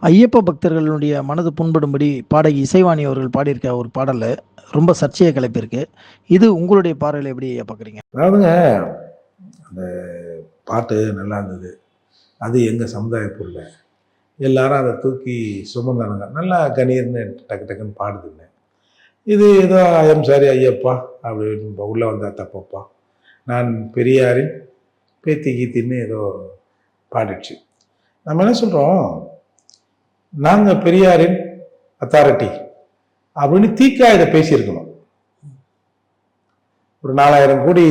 ஐயப்ப பக்தர்களுடைய மனது புண்படும்படி பாடகி இசைவாணி அவர்கள் பாடியிருக்க ஒரு பாடல்ல ரொம்ப சர்ச்சையை கிளப்பியிருக்கு. இது உங்களுடைய பார்வையில எப்படி ஐயா பார்க்குறீங்க? அதாவதுங்க, அந்த பாட்டு நல்லா இருந்தது. அது எங்கள் சமுதாய பொருள். எல்லாரும் அதை தூக்கி சுமந்தானுங்க. நல்லா கணீர்னு டக்கு டக்குன்னு பாடுதுங்க. இது ஏதோ ஐயம் சாரி ஐயப்பா அப்படின்னு உள்ளே வந்தால் தப்பப்பா, நான் பெரியாரின் பேத்தி கீத்தின்னு ஏதோ பாடிடுச்சு. நம்ம என்ன சொல்கிறோம், நாங்கள் பெரியாரின் அத்தாரிட்டி அப்படின்னு தீக்கா இதை பேசியிருக்கணும். ஒரு 4000 கோடி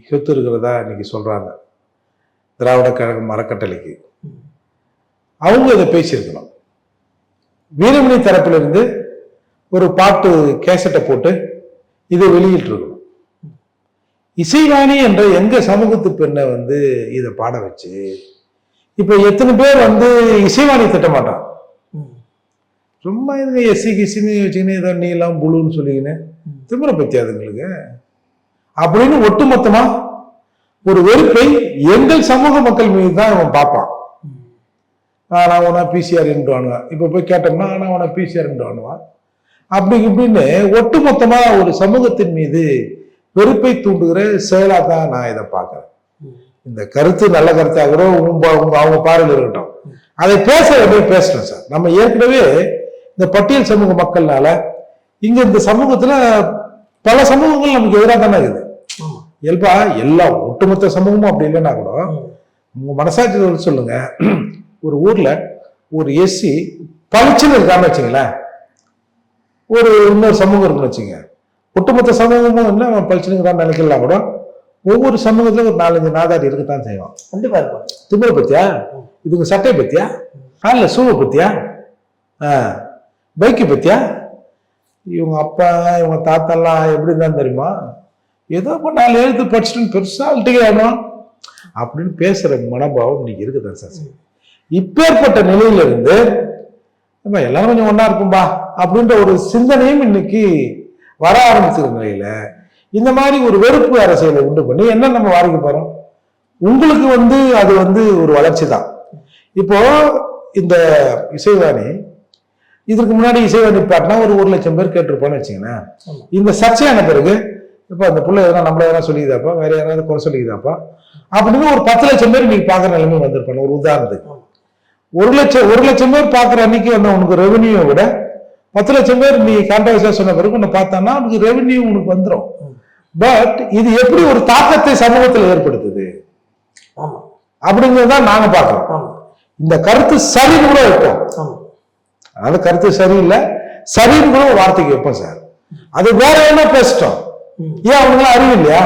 சொத்து இருக்கிறதா இன்னைக்கு சொல்கிறாங்க திராவிட கழகம் அறக்கட்டளைக்கு. அவங்க இதை பேசியிருக்கணும். வீரமணி தரப்பிலிருந்து ஒரு பாட்டு கேசட்டை போட்டு இதை வெளியிட்டிருக்கணும். இசைவாணி என்ற எங்க சமூகத்து பெண்ணை இதை பாட வச்சு இப்ப எத்தனை பேர் இசைவாணி திட்ட மாட்டான். சும்மா இதுங்க எஸ்சி கிசின்னு வச்சுக்கின்னு ஏதோ நீலாம் புழுன்னு சொல்லிக்கின்னு திமிர பத்தி அதுங்களுக்கு அப்படின்னு ஒட்டுமொத்தமா ஒரு வெறுப்பை எங்கள் சமூக மக்கள் மீது தான் அவன் பார்ப்பான். நான் உன பிசிஆர் வானுவான். இப்ப போய் கேட்டோம்னா நான் உன பிசிஆர் வானுவான். அப்படி இப்படின்னு ஒட்டுமொத்தமா ஒரு சமூகத்தின் மீது வெறுப்பை தூண்டுகிற செயலா தான் நான் இதை பார்க்கிறேன். இந்த கருத்து நல்ல கருத்தாக கூட அவங்க பார்வையில் இருக்கட்டும், அதை பேச வேண்டிய பேசணும் சார். நம்ம ஏற்கனவே இந்த பட்டியல் சமூக மக்கள்னால இங்க இந்த சமூகத்துல பல சமூகங்கள் நமக்கு எதிராக தானே இருக்குது. இயல்பா எல்லா ஒட்டுமொத்த சமூகமும் அப்படி இல்லைன்னா கூட உங்க மனசாட்சி சொல்லுங்க, ஒரு ஊர்ல ஒரு எஸ்சி பளிச்சுன்னு இருக்கான்னு வச்சுங்களேன், ஒரு இன்னொரு சமூகம் இருக்குன்னு வச்சுங்க, ஒட்டுமொத்த சமூகமும் என்ன பளிச்சுனுங்கிறான்னு நினைக்கலாம் கூட ஒவ்வொரு சமூகத்துல ஒரு 4-5 நாதாரி இருக்கத்தான் செய்வான். கண்டிப்பா இருக்கும். திமிர பத்தியா, இதுங்க சட்டை பத்தியா, காலில் சூவை பத்தியா, பைக்கு பத்தியா, இவங்க அப்பா இவங்க தாத்தாலாம் எப்படி தான் தெரியுமா, ஏதோ இப்போ 4 எழுத்து படிச்சுட்டு பெருசா அழட்டிக்கிறானோ அப்படின்னு பேசுற மனோபாவம் இன்னைக்கு இருக்குதான் சார். இப்பேற்பட்ட நிலையில இருந்து நம்ம எல்லாரும் கொஞ்சம் ஒன்னா இருக்கும்பா அப்படின்ற ஒரு சிந்தனையும் இன்னைக்கு வர ஆரம்பிச்சிருக்க நிலையில இந்த மாதிரி ஒரு வெறுப்பு அரசியலை உண்டு பண்ணி என்ன நம்ம வாரிக்க போறோம்? உங்களுக்கு அது ஒரு வளர்ச்சி தான். இப்போ இந்த இசைவாணி, இதுக்கு முன்னாடி இசைவாணி பாட்டினா ஒரு 1 லட்சம் பேர் கேட்டிருப்போன்னு வச்சுங்களேன். இந்த சர்ச்சையான பிறகு இப்ப அந்த பிள்ளை எதனா நம்மள எதனா சொல்லிக்குதாப்பா, வேற யாராவது குறை சொல்லிக்குதாப்பா அப்படின்னு ஒரு 10 லட்சம் பேர் நீங்க பாக்குற நிலைமை வந்திருப்பாங்க. ஒரு உதாரணத்துக்கு 1 லட்சம் பேர் பாக்குற அன்னைக்கு உனக்கு ரெவன்யூ விட 10 லட்சம் பேர் நீ கான்ட்ராக்டா சொன்ன பிறகு உன்னை பார்த்தான்னா உனக்கு ரெவன்யூ உனக்கு வந்துடும். பட் இது எப்படி ஒரு தாக்கத்தை சமூகத்தில் ஏற்படுத்துது அப்படிங்கிறதான் நாங்க பார்க்கிறோம். இந்த கருத்து சரின்னு கூட வைப்போம். அதாவது கருத்து சரியில்லை சரின்னு கூட ஒரு வார்த்தைக்கு வைப்போம் சார். அது வேற என்ன பேசிட்டோம். ஏன் அவங்களாம் அறிவு இல்லையா?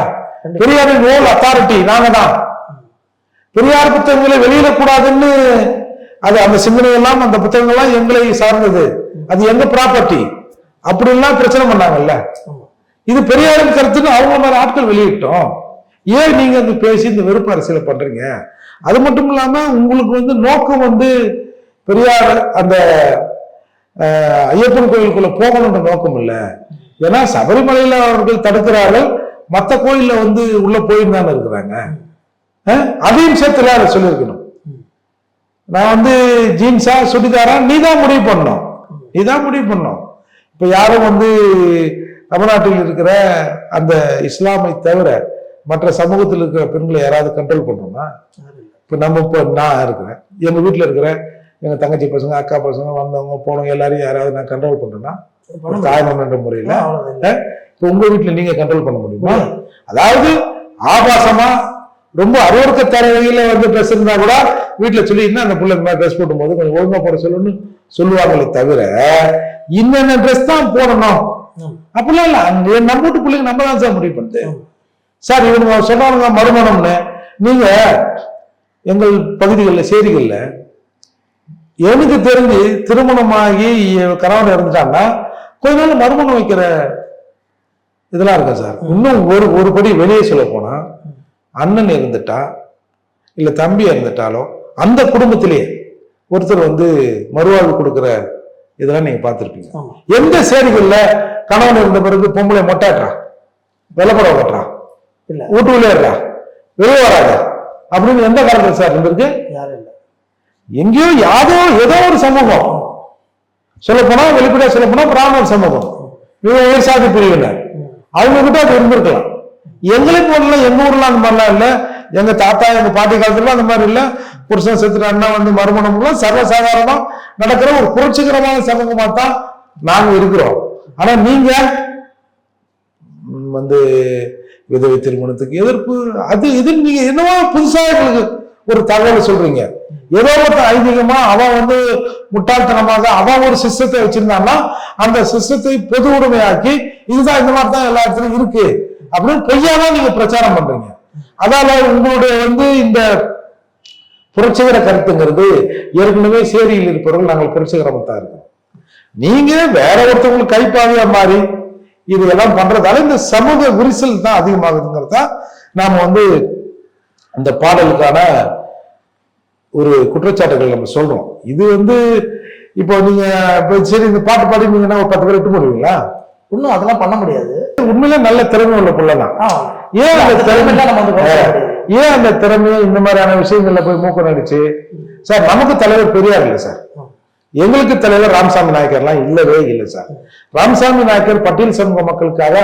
பெரியாரின் ரோல் அத்தாரிட்டி நாங்க தான். பெரியார் புத்தகங்களை வெளியிடக்கூடாதுன்னு அது அந்த சிந்தனையெல்லாம் அந்த புத்தகங்கள்லாம் எங்களை சார்ந்தது, அது எங்க ப்ராப்பர்ட்டி அப்படின்லாம் பிரச்சனை பண்ணாங்கல்ல. இது பெரியாரின் கருத்துன்னு அவங்க மாதிரி ஆட்கள் வெளியிட்டோம். ஏன் நீங்க பேசி இந்த வெறுப்பு அரசியலை பண்றீங்க? அது மட்டும் இல்லாம உங்களுக்கு நோக்கம் பெரியார் அந்த ஐயப்பன் கோயிலுக்குள்ள போகணுன்ற நோக்கம் இல்லை. ஏன்னா சபரிமலையில அவர்கள் தடுக்கிறார்கள், மற்ற கோயில்ல உள்ள போயிருந்தான்னு இருக்கிறாங்க. அதையும் சேர்த்துல அதை சொல்லியிருக்கணும். நான் ஜீன்ஸா சுடிதாரா நீதான் முடிவு பண்ணணும், நீதான் முடிவு பண்ணணும். இப்ப யாரும் தமிழ்நாட்டில் இருக்கிற அந்த இஸ்லாமை தவிர மற்ற சமூகத்தில் இருக்கிற பெண்களை யாராவது கண்ட்ரோல் பண்ணணும்னா, இப்ப நான் இருக்கிறேன், எங்க வீட்டுல இருக்கிற எங்க தங்கச்சி பசங்க அக்கா பசங்க வந்தவங்க போனவங்க எல்லாரையும் யாராவது நான் கண்ட்ரோல் பண்றேன்னா தாய்மன்ற முறையில, இப்ப உங்க வீட்டுல நீங்க கண்ட்ரோல் பண்ண முடியுமா? அதாவது ஆபாசமா ரொம்ப அருவருக்கத்தர வகையில பேசுறதா கூட வீட்டுல சொல்லிங்கன்னா அந்த பிள்ளை மாதிரி ட்ரெஸ் போடும் போது கொஞ்சம் ஒழுங்கா போட சொல்லணும்னு சொல்லுவாங்களே தவிர இன்னென்ன ட்ரெஸ் தான் போடணும் அப்படிலாம் இல்ல. நம்ம வீட்டு பிள்ளைங்க நம்ம தான் சார் முடிவு பண்ணுது. சார் இவங்க சொல்றாங்க மறுமணம்னு. நீங்க எங்கள் பகுதிகளில் சேரிகள்ல எனக்கு தெரிஞ்சு திருமணமாகி கணவன் இருந்துட்டாங்கன்னா கொஞ்ச நாள் மறுமணம் வைக்கிற இதெல்லாம் இருக்கா சார். இன்னும் ஒரு படி வெளியே சொல்ல போனா, அண்ணன் இருந்துட்டா இல்ல தம்பி இருந்துட்டாலும் அந்த குடும்பத்திலேயே ஒருத்தர் மறுவாழ்வு கொடுக்கிற இதெல்லாம் நீங்க பார்த்திருப்பீங்க. எந்த சேரிகள்ல கணவன் இருந்த பிறகு பொம்பளை மொட்டாட்டுறான், வெள்ளப்படம் கட்டுறான், வீட்டு விளையாடுறா, வெளியே வராத அப்படின்னு எந்த காலத்துல சார் இருந்திருக்கு? எங்கேயோ ஏதோ ஒரு சமூகம், சொல்லப்போனா வெளிப்படையா சொல்லப்போனா பிராமணர் சமூகம், மிக உயர் சாதி பிரிவினர், அவங்க கிட்ட அது இருந்திருக்கலாம். எங்களை போல எங்க ஊர்ல அந்த மாதிரிலாம் இல்ல, எங்க தாத்தா எங்க பாட்டி காலத்துல அந்த மாதிரி இல்ல. புருஷன் செத்துட்டான்னா வந்து மறுமணம் சர்வசாதாரணமா நடக்கிற ஒரு புரட்சிகரமான சமூகமா தான் நாங்க இருக்கிறோம். ஆனா நீங்க வந்து விதவை திருமணத்துக்கு எதிர்ப்பு, அது இது நீங்க என்னவோ புதுசா எங்களுக்கு ஒரு தகவல் சொல்றீங்க. ஏதோ ஒரு ஐதீகமா அவன் வந்து முட்டாள்தனமாக அவன் ஒரு சிஸ்டத்தை வச்சிருந்தான்னா அந்த சிஸ்டத்தை பொது உடைமையாக்கி இதுதான் இந்த மாதிரி தான் எல்லா இடத்துலயும் இருக்கு அப்படின்னு பொய்யாதான் நீங்க பிரச்சாரம் பண்றீங்க. அதால உங்களுடைய வந்து இந்த புரட்சிகர கருத்துங்கிறது ஏற்கனவே சேரியில் இருப்பவர்கள் நாங்கள் புரட்சிகரமா தான் இருக்கோம். நீங்க வேற ஒருத்தவங்களுக்கு கைப்பாவியா மாறி இது எல்லாம் பண்றதால இந்த சமூக விரிசல் தான் அதிகமாகுதுங்கிறதா நாம வந்து அந்த பாடலுக்கான ஒரு குற்றச்சாட்டுகள் நம்ம சொல்றோம். இது வந்து இப்போ நீங்க சரி இந்த பாட்டு பாடினீங்கன்னா ஒரு 10 பேர் விட்டு போடுவீங்களா? இன்னும் அதெல்லாம் பண்ண முடியாது. உண்மையில நல்ல திறமை உள்ள பிள்ளைதான். ஏன் அந்த திறமை ஏன் அந்த திறமையை இந்த மாதிரியான விஷயங்கள்ல போய் மூக்க நடிச்சு சார்? நமக்கு தலைவர் பெரியார் இல்லை சார், எங்களுக்கு தலைவர் ராமசாமி நாயக்கர்லாம் இல்லவே இல்லை சார். ராமசாமி நாயக்கர் பட்டியல் சமூக மக்களுக்காக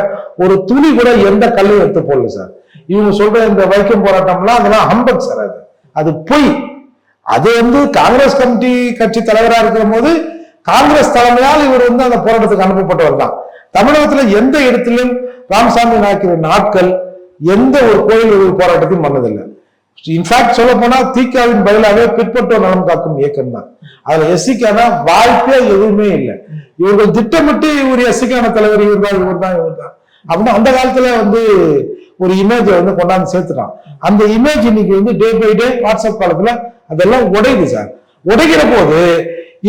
ஒரு துளி கூட எந்த கல்லையும் எடுத்து போடல சார். இவங்க சொல்ற இந்த வைக்கம் போராட்டம்லாம் அதெல்லாம் ஹம்பக் சார், அது பொய். அது வந்து காங்கிரஸ் கட்சி தலைவராக இருக்கிற போது காங்கிரஸ் தலைமையால் இவர் வந்து அந்த போராட்டத்துக்கு அனுப்பப்பட்டவர் தான். தமிழகத்துல எந்த இடத்திலும் ராமசாமி நாயக்கரின் ஆட்கள் எந்த ஒரு கோயில் போராட்டத்தையும் பண்ணதில்லை. இன்ஃபேக்ட் சொல்ல போனா தீக்காவின் பதிலாகவே பிற்பட்டோர் நலம் காக்கும் இயக்கம் தான். அதுல எஸ்சிக்கான வாய்ப்பே எதுவுமே இல்லை. இவர்கள் திட்டமிட்டு இவர் எஸ்சிக்கான தலைவர் இவர் தான் அப்படின்னு அந்த காலத்துல வந்து ஒரு இமேஜை வந்து கொண்டாந்து சேர்த்துட்டான். அந்த இமேஜ் இன்னைக்கு வந்து டே பை டே வாட்ஸ்அப் காலத்துல அதெல்லாம் உடையுது சார். உடைகிற போது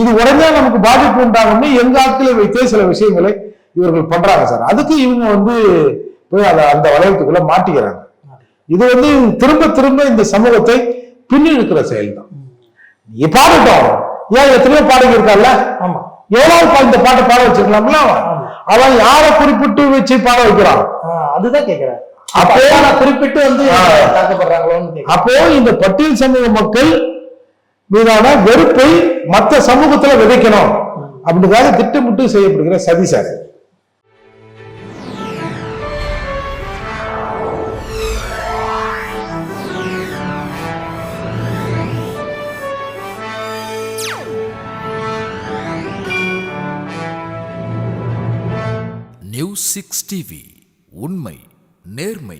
இது உடைஞ்சா நமக்கு பாதிப்பு உண்டாகும்னு எங்க ஆட்களை வைத்தே சில விஷயங்களை இவர்கள் பண்றாங்க சார். அதுக்கு இவங்க வந்து போய் அந்த வளையத்துக்குள்ள மாட்டிக்கிறாங்க. இது வந்து திரும்ப திரும்ப இந்த சமூகத்தை பின்னி இருக்கிற செயல் தான். நீ பாடட்டும், ஏன் எத்தனையோ பாடகி இருக்கால, ஆமா எவ்வளவு இந்த பாட்டை பாட வச்சிருக்கலாம்ல, அவன் யாரை குறிப்பிட்டு வச்சு பாட வைக்கிறான் அதுதான் கேட்கிறேன். அப்போ குறிப்பிட்டு வந்து அப்போ இந்த பட்டியல் சமூக மக்கள் மீதான வெறுப்பை மற்ற சமூகத்துல விதைக்கணும் அப்படிங்கிறத திட்டமிட்டு செய்யப்படுகிற சதி சார். News 6 TV, உண்மை நேர்மை.